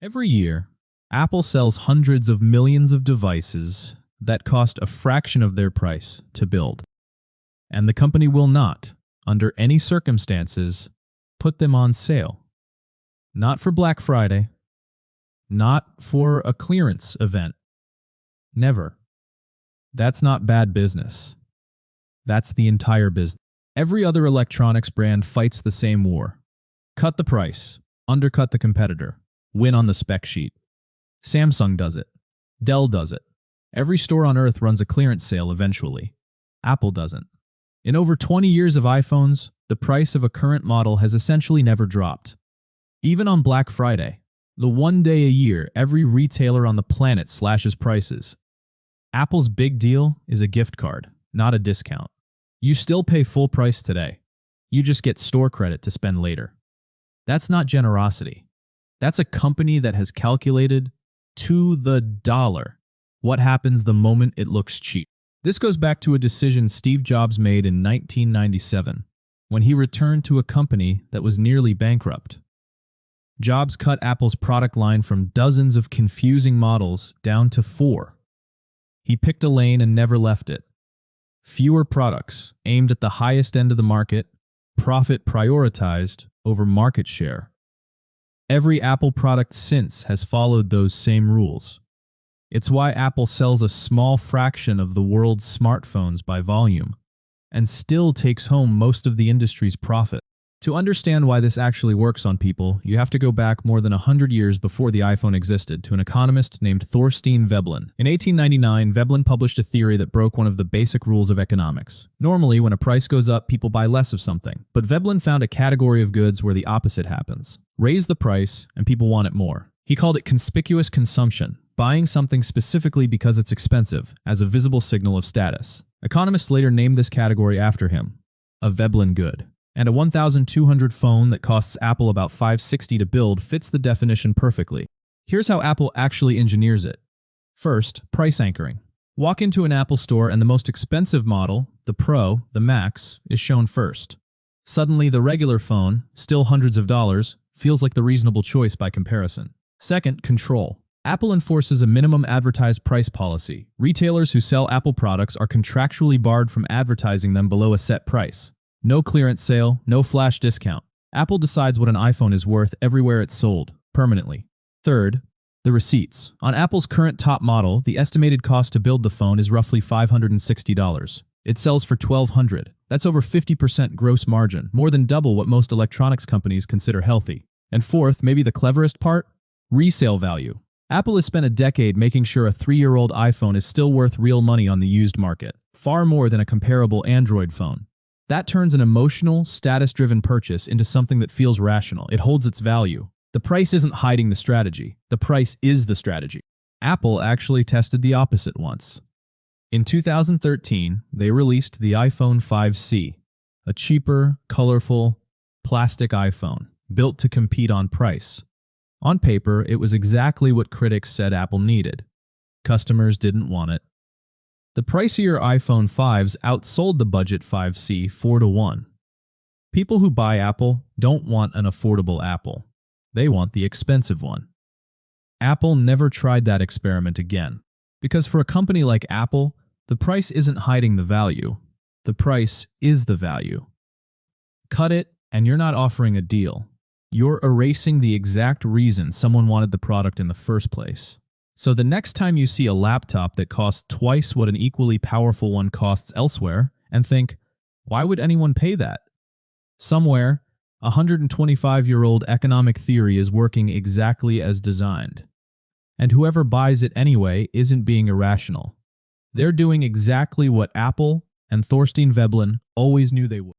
Every year, Apple sells hundreds of millions of devices that cost a fraction of their price to build. And the company will not, under any circumstances, put them on sale. Not for Black Friday. Not for a clearance event. Never. That's not bad business. That's the entire business. Every other electronics brand fights the same war. Cut the price, undercut the competitor, win on the spec sheet. Samsung does it. Dell does it. Every store on earth runs a clearance sale eventually. Apple doesn't. In over 20 years of iPhones, the price of a current model has essentially never dropped. Even on Black Friday, the one day a year every retailer on the planet slashes prices. Apple's big deal is a gift card, not a discount. You still pay full price today. You just get store credit to spend later. That's not generosity. That's a company that has calculated to the dollar what happens the moment it looks cheap. This goes back to a decision Steve Jobs made in 1997 when he returned to a company that was nearly bankrupt. Jobs cut Apple's product line from dozens of confusing models down to 4. He picked a lane and never left it. Fewer products, aimed at the highest end of the market, profit prioritized over market share. Every Apple product since has followed those same rules. It's why Apple sells a small fraction of the world's smartphones by volume, and still takes home most of the industry's profit. To understand why this actually works on people, you have to go back more than 100 years before the iPhone existed to an economist named Thorstein Veblen. In 1899, Veblen published a theory that broke one of the basic rules of economics. Normally, when a price goes up, people buy less of something. But Veblen found a category of goods where the opposite happens. Raise the price, and people want it more. He called it conspicuous consumption, buying something specifically because it's expensive, as a visible signal of status. Economists later named this category after him, a Veblen Good. And a 1,200 phone that costs Apple about $560 to build fits the definition perfectly. Here's how Apple actually engineers it. First, price anchoring. Walk into an Apple store and the most expensive model, the Pro, the Max, is shown first. Suddenly, the regular phone, still hundreds of dollars, feels like the reasonable choice by comparison. Second, control. Apple enforces a minimum advertised price policy. Retailers who sell Apple products are contractually barred from advertising them below a set price. No clearance sale, no flash discount. Apple decides what an iPhone is worth everywhere it's sold, permanently. Third, the receipts. On Apple's current top model, the estimated cost to build the phone is roughly $560. It sells for $1,200. That's over 50% gross margin, more than double what most electronics companies consider healthy. And fourth, maybe the cleverest part, resale value. Apple has spent a decade making sure a 3-year-old iPhone is still worth real money on the used market, far more than a comparable Android phone. That turns an emotional, status-driven purchase into something that feels rational. It holds its value. The price isn't hiding the strategy. The price is the strategy. Apple actually tested the opposite once. In 2013, they released the iPhone 5C, a cheaper, colorful, plastic iPhone, built to compete on price. On paper, it was exactly what critics said Apple needed. Customers didn't want it. The pricier iPhone 5s outsold the budget 5C 4-1. People who buy Apple don't want an affordable Apple. They want the expensive one. Apple never tried that experiment again. Because for a company like Apple, the price isn't hiding the value. The price is the value. Cut it, and you're not offering a deal. You're erasing the exact reason someone wanted the product in the first place. So the next time you see a laptop that costs twice what an equally powerful one costs elsewhere, and think, why would anyone pay that? Somewhere, a 125-year-old economic theory is working exactly as designed. And whoever buys it anyway isn't being irrational. They're doing exactly what Apple and Thorstein Veblen always knew they would.